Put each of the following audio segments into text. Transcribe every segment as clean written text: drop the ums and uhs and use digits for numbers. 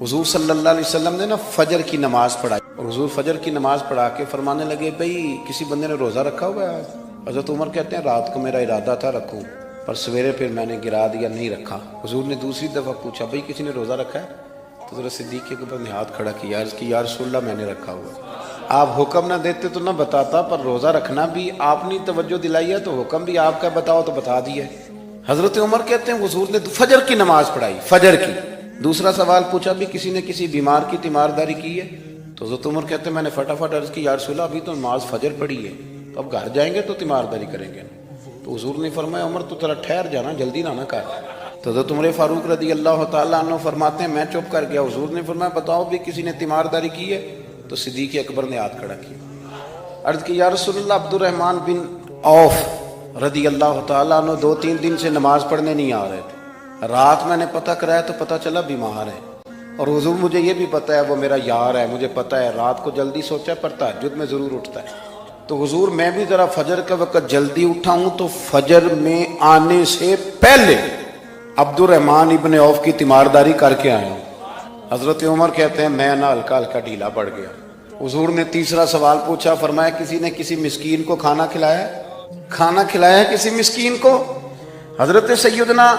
حضور صلی اللہ علیہ وسلم نے نا فجر کی نماز پڑھائی، اور حضور فجر کی نماز پڑھا کے فرمانے لگے بھئی کسی بندے نے روزہ رکھا ہوا ہے؟ حضرت عمر کہتے ہیں رات کو میرا ارادہ تھا رکھوں، پر سویرے پھر میں نے گرا دیا، نہیں رکھا۔ حضور نے دوسری دفعہ پوچھا بھئی کسی نے روزہ رکھا ہے؟ تو حضرت صدیق کے اوپر نے ہاتھ کھڑا کیا، عرض کی یا رسول اللہ میں نے رکھا ہوا۔ آپ حکم نہ دیتے تو نہ بتاتا، پر روزہ رکھنا بھی آپ نے توجہ دلائی ہے تو حکم بھی آپ کا بتاؤ تو بتا دیا۔ حضرت عمر کہتے ہیں حضور نے فجر کی نماز پڑھائی، فجر کی۔ دوسرا سوال پوچھا بھی کسی نے کسی بیمار کی تیمارداری کی ہے؟ تو حضرت عمر کہتے ہیں میں نے فٹافٹ عرض کی یا رسول اللہ ابھی تو نماز فجر پڑھی ہے، تو اب گھر جائیں گے تو تیمارداری کریں گے۔ تو حضور نے فرمایا عمر تو تیرا ٹھہر جانا، جلدی نہ کر۔ تو حضرت عمر فاروق رضی اللہ تعالیٰ عنہ فرماتے ہیں میں چپ کر گیا۔ حضور نے فرمایا بتاؤ بھی کسی نے تیمارداری کی ہے؟ تو صدیق اکبر نے ہاتھ کھڑا کیا، عرض کی یا رسول اللہ عبد الرحمن بن عوف رضی اللہ تعالیٰ عنہ 2-3 دن سے نماز پڑھنے نہیں آ رہے تھے، رات میں نے پتہ کرایا تو پتہ چلا بیمار ہے، اور حضور مجھے یہ بھی پتہ ہے وہ میرا یار ہے، مجھے پتہ ہے رات کو جلدی سوچا پر تہجد میں ضرور اٹھتا ہے، تو حضور میں بھی ذرا فجر کے وقت جلدی اٹھا ہوں تو فجر میں آنے سے پہلے عبد الرحمن ابن عوف کی تیمارداری کر کے آیا ہوں۔ حضرت عمر کہتے ہیں میں نا ہلکا ہلکا ڈھیلا پڑ گیا۔ حضور نے تیسرا سوال پوچھا، فرمایا کسی نے کسی مسکین کو کھانا کھلایا ہے؟ کھانا کھلایا ہے کسی مسکین کو؟ حضرت سیدنا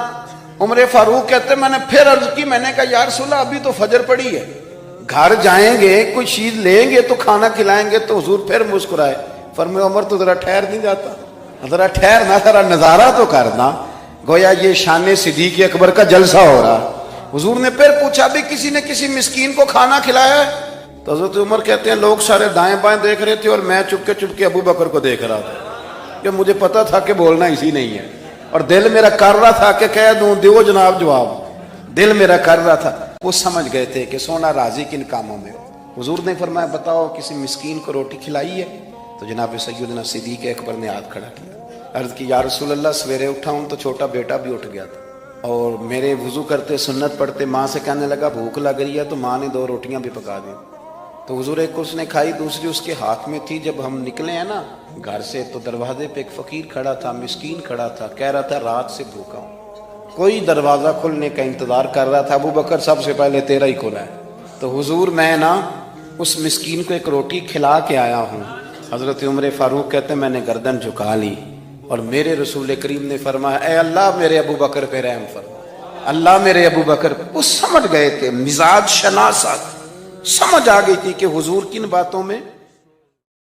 عمر فاروق کہتے ہیں میں نے پھر عرض کی، میں نے کہا یا رسول اللہ ابھی تو فجر پڑی ہے، گھر جائیں گے کوئی چیز لیں گے تو کھانا کھلائیں گے۔ تو حضور پھر مسکرائے، فرمایا عمر تو ذرا ٹھہر نہیں جاتا، ذرا ٹھہرنا، ذرا نظارہ تو کرنا، گویا یہ شان صدیق اکبر کا جلسہ ہو رہا۔ حضور نے پھر پوچھا بھی کسی نے کسی مسکین کو کھانا کھلایا ہے؟ تو حضرت عمر کہتے ہیں لوگ سارے دائیں بائیں دیکھ رہے تھے اور میں چپکے ابو بکر کو دیکھ رہا تھا، کہ مجھے پتا تھا کہ بولنا اسی نہیں ہے، اور دل میرا کر رہا تھا کہ کہہ دوں دیو جناب جواب، دل میرا کر رہا تھا۔ وہ سمجھ گئے تھے کہ سونا راضی کن کاموں میں۔ حضور نے فرمایا بتاؤ کسی مسکین کو روٹی کھلائی ہے؟ تو جناب سیدنا صدیق اکبر نے ہاتھ کھڑا کیا، عرض کی یا رسول اللہ سویرے اٹھا ہوں تو چھوٹا بیٹا بھی اٹھ گیا تھا، اور میرے وضو کرتے سنت پڑھتے ماں سے کہنے لگا بھوک لگ رہی ہے، تو ماں نے 2 روٹیاں بھی پکا دی، تو حضور ایک اس نے کھائی دوسری اس کے ہاتھ میں تھی۔ جب ہم نکلے ہیں نا گھر سے تو دروازے پہ ایک فقیر کھڑا تھا، مسکین کھڑا تھا، کہہ رہا تھا رات سے بھوکا ہوں، کوئی دروازہ کھلنے کا انتظار کر رہا تھا، ابو بکر سب سے پہلے تیرا ہی کھلا ہے۔ تو حضور میں نا اس مسکین کو ایک روٹی کھلا کے آیا ہوں۔ حضرت عمر فاروق کہتے ہیں میں نے گردن جھکا لی، اور میرے رسول کریم نے فرمایا اے اللہ میرے ابو بکر پہ رحم فرما، اللہ میرے ابو بکر۔ وہ سمجھ گئے تھے، مزاج شناسا سمجھ آ گئی تھی کہ حضور کن باتوں میں